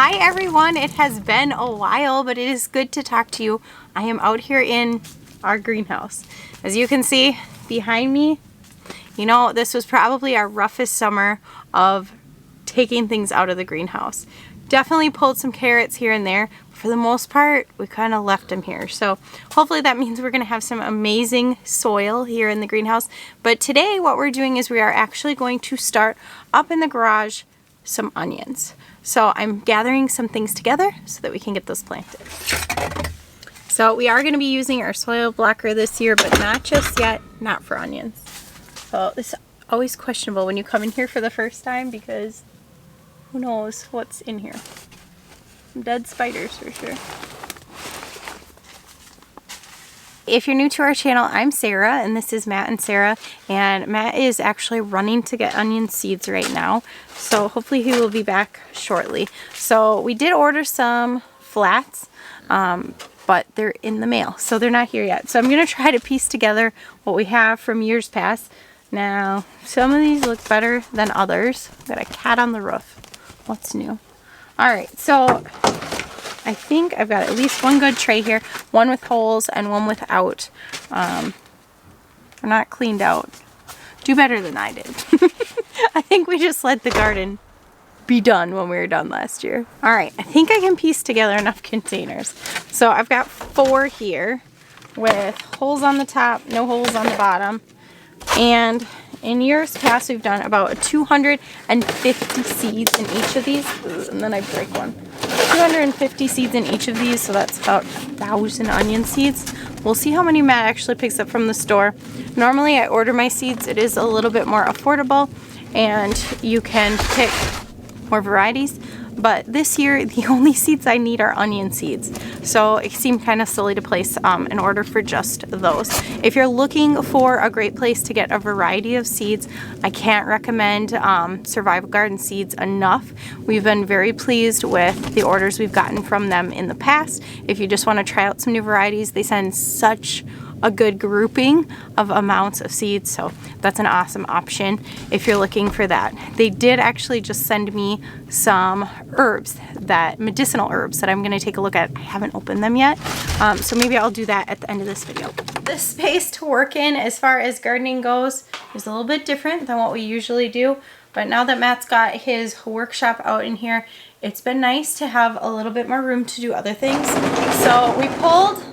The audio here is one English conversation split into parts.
Hi everyone, it has been a while, but it is good to talk to you. I am out here in our greenhouse. As you can see behind me, you know, this was probably our roughest summer of taking things out of the greenhouse. Definitely pulled some carrots here and there. For the most part, we kind of left them here. So hopefully that means we're going to have some amazing soil here in the greenhouse. But today what we're doing is we are actually going to start up in the garage some onions. So I'm gathering some things together so that we can get those planted. So we are going to be using our soil blocker this year, but not just yet, not for onions. So this is always questionable when you come in here for the first time because who knows what's in here. Some dead spiders for sure. If you're new to our channel, I'm Sarah and this is Matt and Sarah, and Matt is actually running to get onion seeds right now, so hopefully he will be back shortly. So we did order some flats, but they're in the mail, so they're not here yet. So I'm going to try to piece together what we have from years past. Now, some of these look better than others. Got a cat on the roof. What's new? Alright, so I think I've got at least one good tray here, one with holes and one without. They're not cleaned out. Do better than I did. I think we just let the garden be done when we were done last year. Alright, I think I can piece together enough containers. So I've got 4 here with holes on the top, no holes on the bottom. And in years past, we've done about 250 seeds in each of these. Ooh, and then I break one. 250 seeds in each of these, so that's about 1,000 onion seeds. We'll see how many Matt actually picks up from the store. Normally I order my seeds. It is a little bit more affordable and you can pick more varieties. But this year, the only seeds I need are onion seeds. So it seemed kind of silly to place an order for just those. If you're looking for a great place to get a variety of seeds, I can't recommend Survival Garden Seeds enough. We've been very pleased with the orders we've gotten from them in the past. If you just want to try out some new varieties, they send such a good grouping of amounts of seeds, so that's an awesome option if you're looking for that. They did actually just send me some herbs, medicinal herbs that I'm going to take a look at. I haven't opened them yet, so maybe I'll do that at the end of this video. This space to work in as far as gardening goes is a little bit different than what we usually do, but now that Matt's got his workshop out in here, it's been nice to have a little bit more room to do other things. So we pulled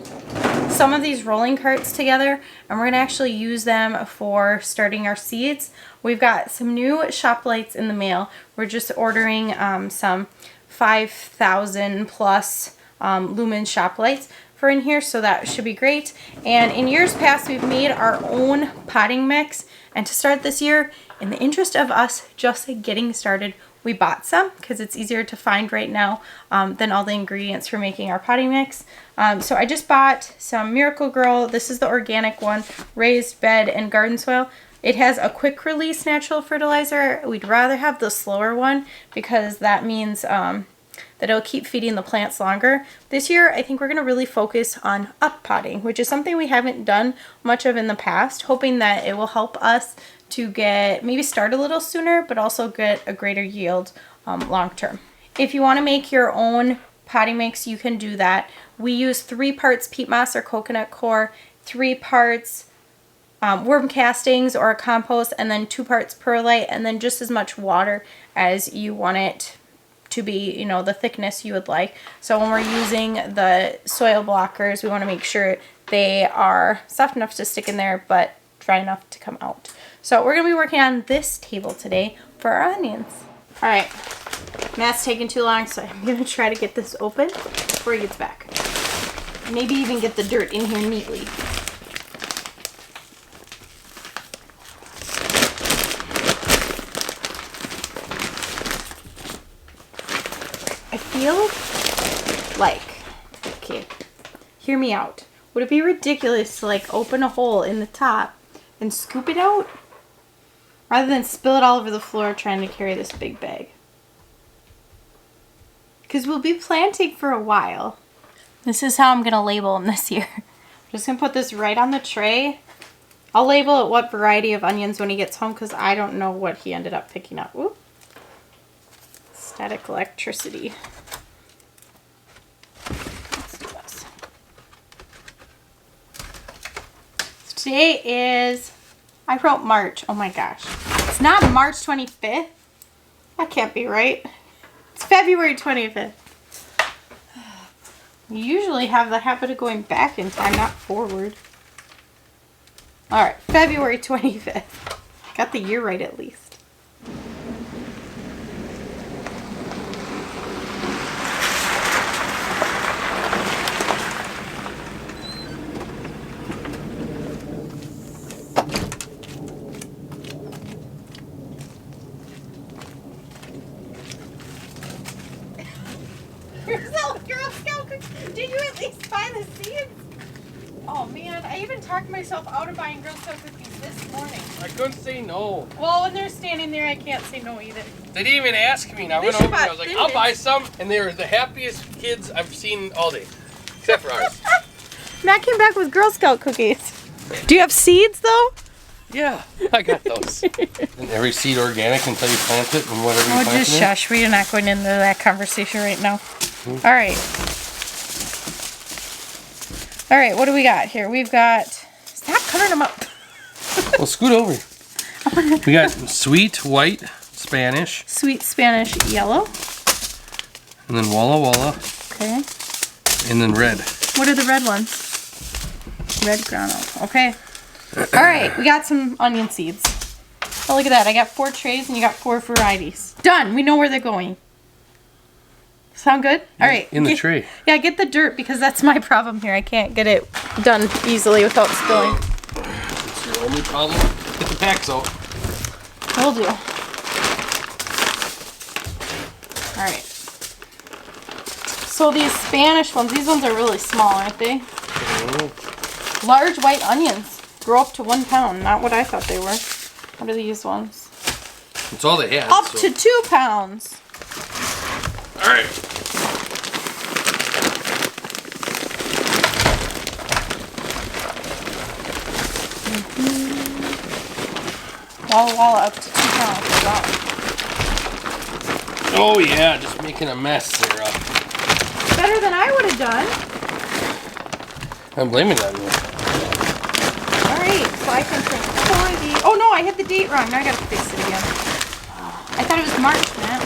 some of these rolling carts together and we're going to actually use them for starting our seeds. We've got some new shop lights in the mail. We're just ordering some 5,000 plus lumen shop lights for in here, so that should be great. And in years past we've made our own potting mix, and to start this year, in the interest of us just getting started, we bought some because it's easier to find right now than all the ingredients for making our potting mix. So I just bought some Miracle-Gro. This is the organic one, raised bed and garden soil. It has a quick release natural fertilizer. We'd rather have the slower one because that means that it'll keep feeding the plants longer. This year, I think we're going to really focus on up potting, which is something we haven't done much of in the past, hoping that it will help us to maybe start a little sooner, but also get a greater yield long term. If you want to make your own potting mix, you can do that. We use 3 parts peat moss or coconut coir, 3 parts worm castings or a compost, and then 2 parts perlite, and then just as much water as you want it to be, you know, the thickness you would like. So when we're using the soil blockers, we want to make sure they are soft enough to stick in there, but dry enough to come out. So we're going to be working on this table today for our onions. Alright, Matt's taking too long, so I'm going to try to get this open before he gets back. Maybe even get the dirt in here neatly. I feel like, okay, hear me out. Would it be ridiculous to like open a hole in the top and scoop it out rather than spill it all over the floor trying to carry this big bag? Because we'll be planting for a while. This is how I'm going to label them this year. I'm just going to put this right on the tray. I'll label it what variety of onions when he gets home because I don't know what he ended up picking up. Ooh. Static electricity. Today is, I wrote March. Oh my gosh. It's not March 25th. That can't be right. It's February 25th. You usually have the habit of going back in time, not forward. Alright, February 25th. Got the year right at least. Did you at least buy the seeds? Oh man, I even talked myself out of buying Girl Scout cookies this morning. I couldn't say no. Well, when they're standing there, I can't say no either. They didn't even ask me. And I went over and I was like, I'll buy some. And they were the happiest kids I've seen all day. Except for ours. Matt came back with Girl Scout cookies. Do you have seeds though? Yeah, I got those. And every seed organic until you plant it and whatever you plant just it in. shush. We're not going into that conversation right now. All right. All right, what do we got here? We've got... Stop covering them up. Well, scoot over. We got sweet white Spanish. Sweet Spanish yellow. And then Walla Walla. Okay. And then red. What are the red ones? Red groundnut. Okay. All right, we got some onion seeds. Oh, look at that. I got 4 trays and you got 4 varieties. Done. We know where they're going. Sound good? All right. In the tray. Yeah, get the dirt because that's my problem here. I can't get it done easily without spilling. That's your only problem. Get the packs out. Will do. All right. So these Spanish ones, these ones are really small, aren't they? Mm-hmm. Large white onions grow up to 1 pound. Not what I thought they were. What are these ones? That's all they had. Up to 2 pounds. All right. Walla Walla up to 2 pounds. Wow. Oh yeah, just making a mess, Sarah. Better than I would have done. I'm blaming that on you. Alright, so I can print 4 of these. Oh no, I had the date wrong. Now I gotta fix it again. I thought it was March, Matt.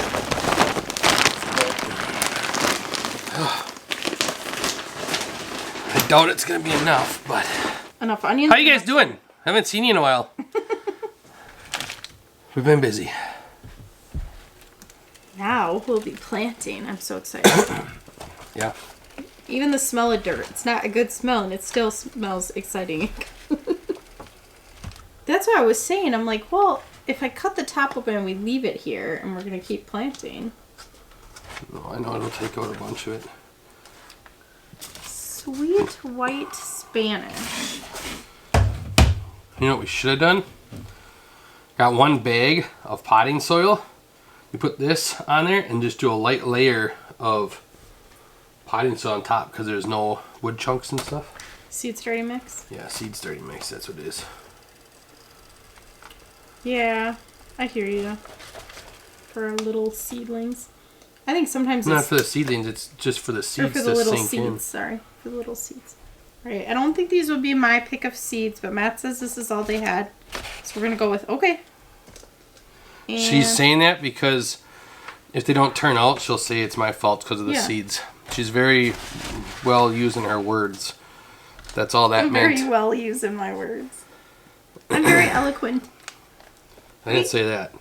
I doubt it's gonna be enough, but... Enough onions? How you guys doing? Haven't seen you in a while. We've been busy. Now we'll be planting. I'm so excited. Yeah. Even the smell of dirt. It's not a good smell and it still smells exciting. That's what I was saying. I'm like, well, if I cut the top open and we leave it here and we're going to keep planting. No, I know it'll take out a bunch of it. Sweet white Spanish. You know what we should have done? Got 1 bag of potting soil. You put this on there and just do a light layer of potting soil on top because there's no wood chunks and stuff. Seed starting mix? Yeah, seed starting mix, that's what it is. Yeah, I hear you. For little seedlings. I think sometimes Not it's... for the seedlings, it's just for the seeds for the to little sink seeds, in. sorry. For the little seeds. Alright, I don't think these would be my pick of seeds, but Matt says this is all they had. So we're going to go with, okay. And She's saying that because if they don't turn out, she'll say it's my fault because of the seeds. She's very well using her words. That's all that I'm meant. very well using my words. I'm very eloquent. I didn't say that.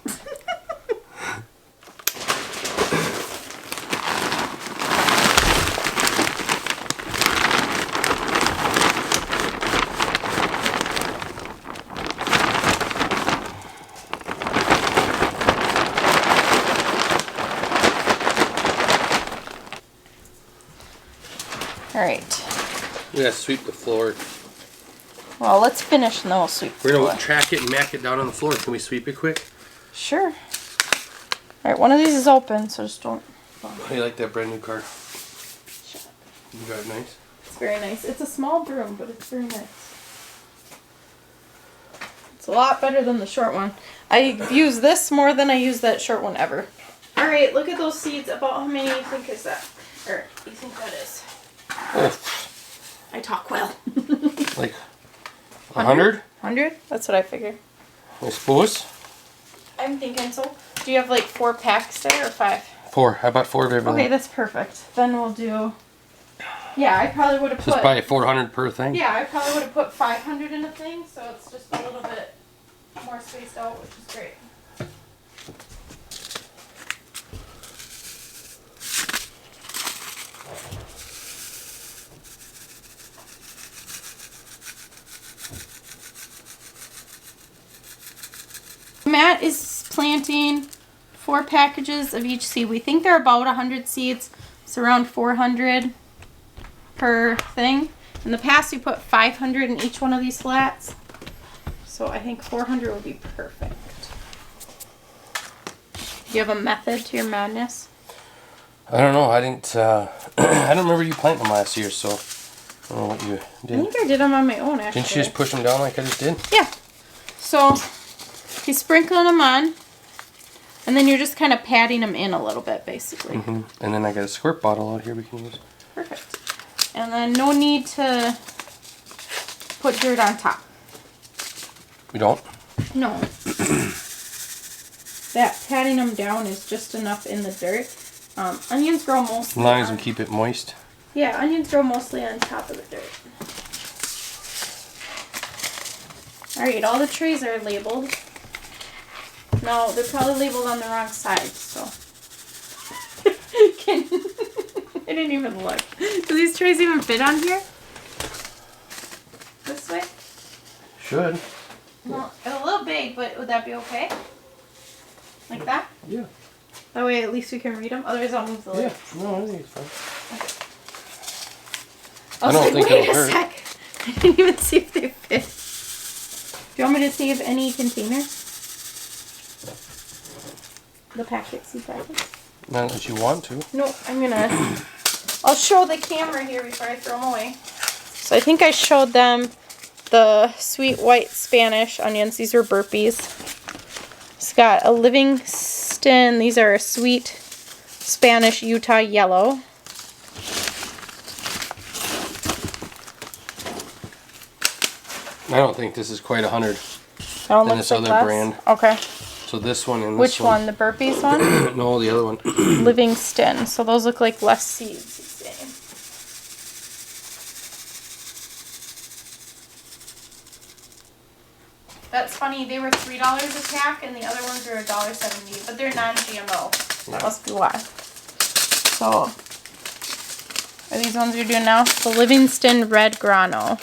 Alright. We gotta sweep the floor. Well, let's finish and then we'll sweep the We're gonna floor. track it and mack it down on the floor. Can we sweep it quick? Sure. Alright, one of these is open, so just don't... How do you like that brand new car? You drive nice? It's very nice. It's a small broom, but it's very nice. It's a lot better than the short one. I use this more than I use that short one ever. Alright, look at those seeds. About how many you think is that? Or you think that is? Oh, I talk well. like 100? 100? That's what I figured. I suppose. I'm thinking so. Do you have like 4 packs there or 5? 4. I bought 4 of everything. Okay, that's perfect. Then we'll do... Yeah, I probably would have put... Just buy 400 per thing? Yeah, I probably would have put 500 in a thing, so it's just a little bit more spaced out, which is great. Matt is planting 4 packages of each seed. We think they're about 100 seeds. It's around 400 per thing. In the past, we put 500 in each one of these flats. So I think 400 would be perfect. Do you have a method to your madness? I don't know. I didn't. I don't remember you planting them last year, so I don't know what you did. I think I did them on my own, actually. Didn't you just push them down like I just did? Yeah. So he's sprinkling them on, and then you're just kind of patting them in a little bit, basically. Mm-hmm. And then I got a squirt bottle out here we can use. Perfect. And then no need to put dirt on top. We don't? No. That patting them down is just enough in the dirt. Onions grow mostly As long as we keep it moist. Yeah, onions grow mostly on top of the dirt. Alright, all the trays are labeled. No, they're probably labeled on the wrong side, so. I didn't even look. Do these trays even fit on here? This way? Should. Well, it's a little big, but would that be okay? Like that? Yeah. That way at least we can read them. Otherwise I'll move the lid. Yeah. No, I think it's fine. Okay. I don't think it'll hurt. Sec. I didn't even see if they fit. Do you want me to save any containers? The packets, seed packets? Not unless you want to. No, I'm gonna... I'll show the camera here before I throw them away. So I think I showed them the sweet white Spanish onions. These are burpees. It's got a Livingston. These are a sweet Spanish Utah yellow. I don't think this is quite 100. That one Than looks this like other less. brand. Okay. So this one and Which this one? The burpees one? No, the other one. Livingston. So those look like less seeds, he's saying. That's funny. They were $3 a pack, and the other ones are $1.70, but they're non-GMO. That must be why. So, are these ones you're doing now? The Livingston Red Grano.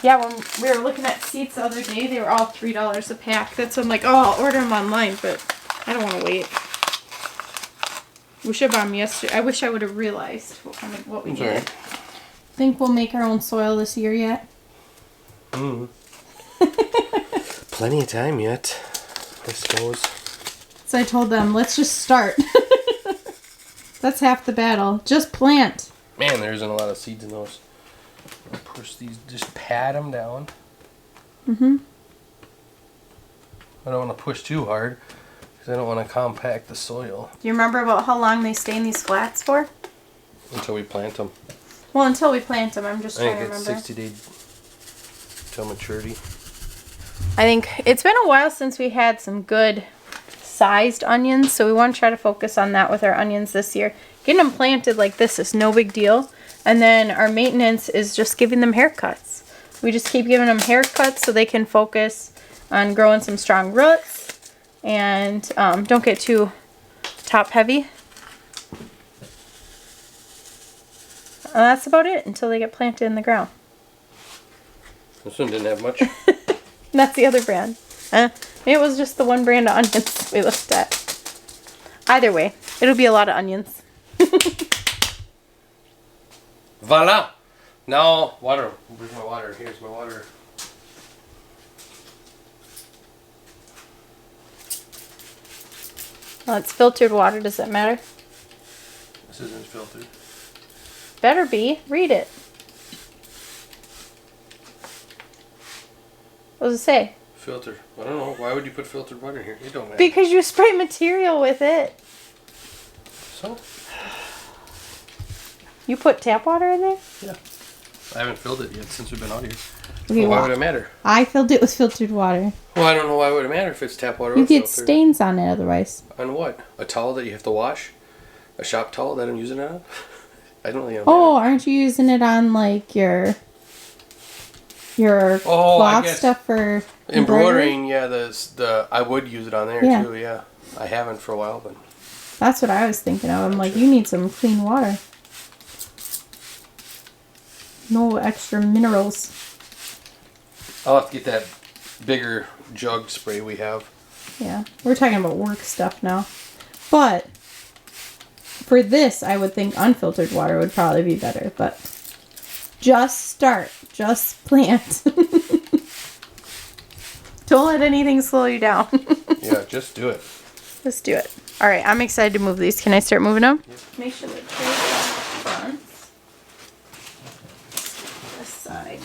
Yeah, when we were looking at seeds the other day, they were all $3 a pack. That's when I'm like, oh, I'll order them online, but I don't want to wait. We should have bought them yesterday. I wish I would have realized what we did. Think we'll make our own soil this year yet? Plenty of time yet, I suppose. So I told them, let's just start. That's half the battle. Just plant. Man, there isn't a lot of seeds in those. I'll push these, just pat them down. Mm-hmm. I don't want to push too hard because I don't want to compact the soil. Do you remember about how long they stay in these flats for? Until we plant them. Well, until we plant them. I'm just I trying to think it's remember. 60 days till maturity. I think it's been a while since we had some good sized onions, so we want to try to focus on that with our onions this year. Getting them planted like this is no big deal. And then our maintenance is just giving them haircuts. We just keep giving them haircuts so they can focus on growing some strong roots and don't get too top heavy. And that's about it until they get planted in the ground. This one didn't have much. And that's the other brand. Maybe it was just the one brand of onions we looked at. Either way, it'll be a lot of onions. Voila! Now, water. Where's my water? Here's my water. Well, it's filtered water. Does that matter? This isn't filtered. Better be. Read it. What does it say? Filter. I don't know. Why would you put filtered water here? It don't matter. Because you spray material with it. So? You put tap water in there? Yeah. I haven't filled it yet since we've been out here. Okay, Well, why well, would it matter? I filled it with filtered water. Well, I don't know why would it matter if it's tap water or You get filtered. stains on it otherwise. On what? A towel that you have to wash? A shop towel that I'm using it on? I don't think. Oh, aren't you using it on like your cloth stuff for embroidering? Yeah, the I would use it on there too. Yeah, I haven't for a while, but that's what I was thinking of. I'm like, you need some clean water. No extra minerals. I'll have to get that bigger jug spray we have. Yeah, we're talking about work stuff now. But for this, I would think unfiltered water would probably be better. But just start. Just plant. Don't let anything slow you down. Yeah, just do it. Let's do it. All right, I'm excited to move these. Can I start moving them? Yep. Make sure the trays are on the front. This side.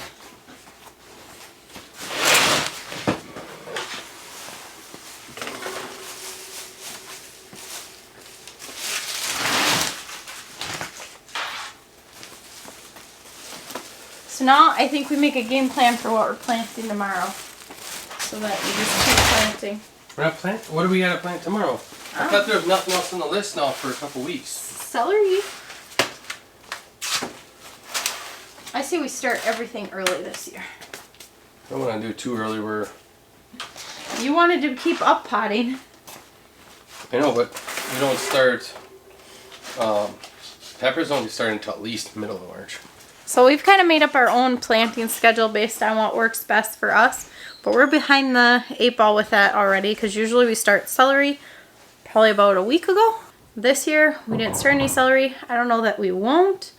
So now I think we make a game plan for what we're planting tomorrow. So that we just keep planting. We're not planting? What do we got to plant tomorrow? I thought there was nothing else on the list now for a couple weeks. Celery. I say we start everything early this year. I don't want to do too early. You wanted to keep up potting. I know, but we don't start. Peppers don't start until at least middle of March. So we've kind of made up our own planting schedule based on what works best for us. But we're behind the 8 ball with that already because usually we start celery probably about a week ago. This year we didn't start any celery. I don't know that we won't.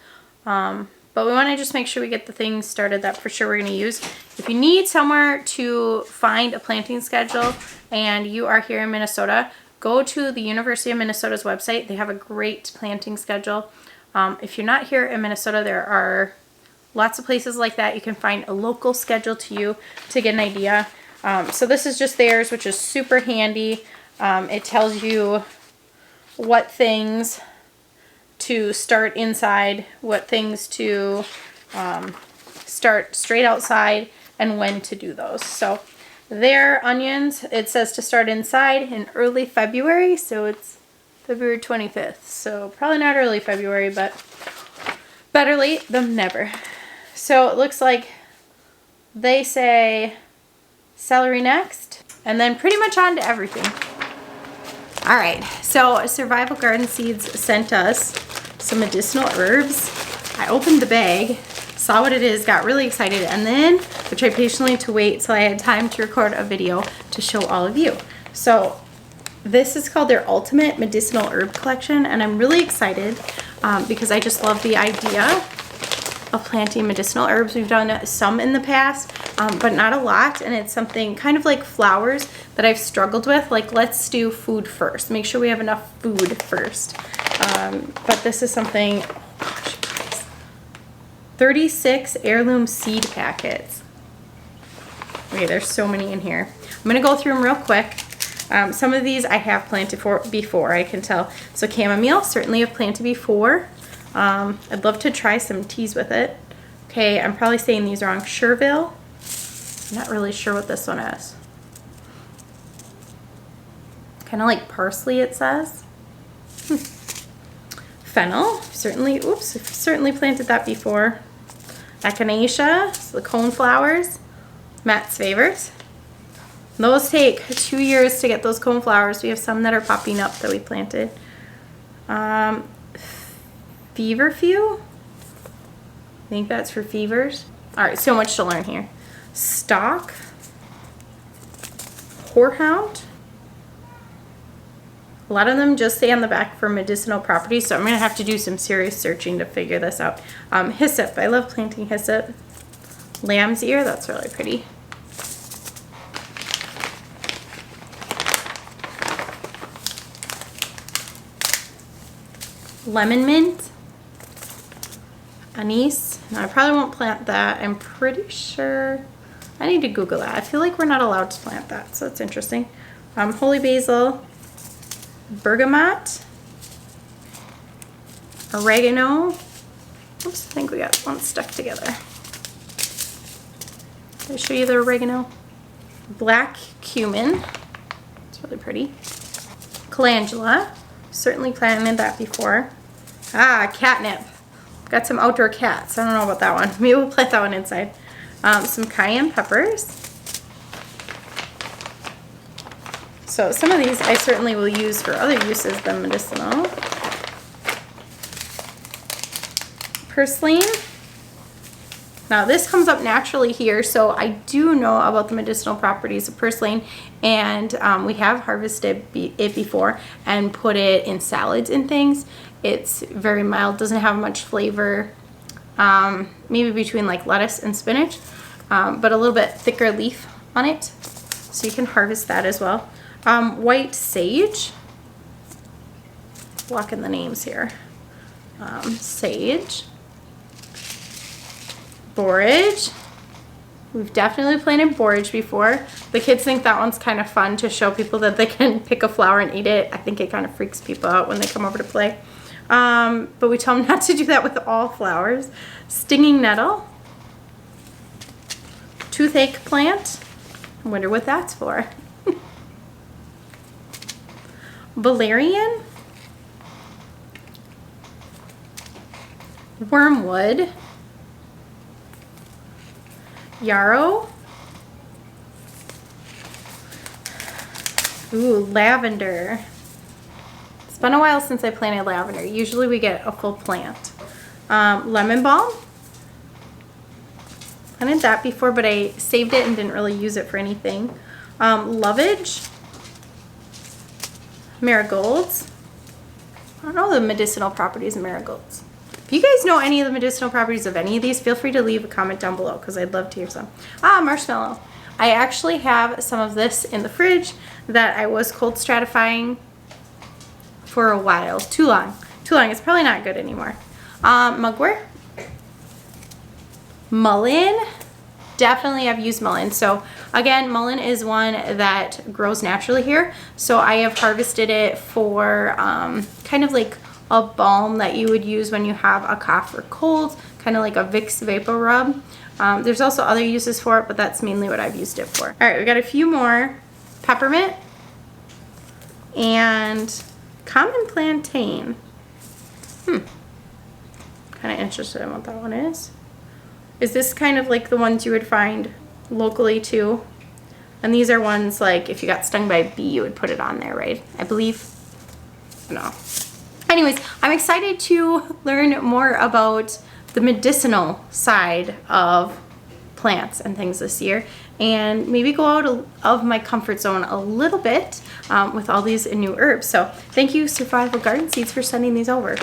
But we want to just make sure we get the things started that for sure we're going to use. If you need somewhere to find a planting schedule and you are here in Minnesota, go to the University of Minnesota's website. They have a great planting schedule. If you're not here in Minnesota, there are lots of places like that. You can find a local schedule to you to get an idea. So this is just theirs, which is super handy. It tells you what things to start inside, what things to start straight outside, and when to do those. So their onions, it says to start inside in early February, so it's February 25th. So probably not early February, but better late than never. So it looks like they say celery next, and then pretty much on to everything. All right, so Survival Garden Seeds sent us some medicinal herbs. I opened the bag, saw what it is, got really excited, and then I tried patiently to wait till I had time to record a video to show all of you. So this is called their Ultimate Medicinal Herb Collection, and I'm really excited because I just love the idea of planting medicinal herbs. We've done some in the past, but not a lot, and it's something kind of like flowers that I've struggled with. Like, let's do food first. Make sure we have enough food first. But this is something, oh gosh, guys. 36 heirloom seed packets. Okay, there's so many in here. I'm gonna go through them real quick. Some of these I have planted before, I can tell. So chamomile, certainly have planted before. I'd love to try some teas with it. Okay, I'm probably saying these wrong. Chervil. I'm not really sure what this one is. Kind of like parsley, it says. Fennel, certainly planted that before. Echinacea, so the cone flowers. Matt's favorites. Those take 2 years to get those cone flowers. We have some that are popping up that we planted. Feverfew. I think that's for fevers. All right, so much to learn here. Stock. Horehound. A lot of them just say on the back for medicinal properties, so I'm going to have to do some serious searching to figure this out. Hyssop. I love planting hyssop. Lamb's ear. That's really pretty. Lemon mint. Anise. Now, I probably won't plant that. I'm pretty sure. I need to Google that. I feel like we're not allowed to plant that, so that's interesting. Holy basil. Bergamot. Oregano. Oops, I think we got one stuck together. Did I show you the oregano? Black cumin. It's really pretty. Calendula. Certainly planted that before. Ah, catnip. Got some outdoor cats. I don't know about that one. Maybe we'll plant that one inside. Some cayenne peppers. So some of these I certainly will use for other uses than medicinal. Purslane. Now this comes up naturally here, so I do know about the medicinal properties of purslane, and we have harvested it before and put it in salads and things. It's very mild, doesn't have much flavor, maybe between like lettuce and spinach, but a little bit thicker leaf on it, so you can harvest that as well. White sage, lock in the names here. Sage. Borage. We've definitely planted borage before. The kids think that one's kind of fun to show people that they can pick a flower and eat it. I think it kind of freaks people out when they come over to play. But we tell them not to do that with all flowers. Stinging nettle. Toothache plant. I wonder what that's for. Valerian. Wormwood. Yarrow. Ooh, lavender. It's been a while since I planted lavender. Usually we get a full plant. Lemon balm. Planted that before, but I saved it and didn't really use it for anything. Lovage. Marigolds. I don't know the medicinal properties of marigolds. If you guys know any of the medicinal properties of any of these, feel free to leave a comment down below because I'd love to hear some. Marshmallow. I actually have some of this in the fridge that I was cold stratifying for a while. Too long. It's probably not good anymore. Mugwort. Mullein. Definitely I've used mullein. So again, mullein is one that grows naturally here. So I have harvested it for kind of like a balm that you would use when you have a cough or cold, kind of like a Vicks Vapor Rub. There's also other uses for it, but that's mainly what I've used it for. All right, we got a few more. Peppermint and common plantain. Kind of interested in what that one is. Is this kind of like the ones you would find locally too? And these are ones like if you got stung by a bee, you would put it on there, right? I believe. No. Anyways, I'm excited to learn more about the medicinal side of plants and things this year, and maybe go out of my comfort zone a little bit with all these new herbs. So thank you, Survival Garden Seeds, for sending these over.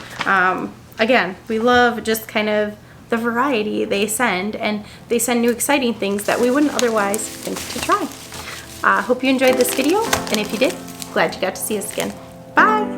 Again, we love just kind of the variety they send, and they send new exciting things that we wouldn't otherwise think to try. Hope you enjoyed this video, and if you did, glad you got to see us again. Bye!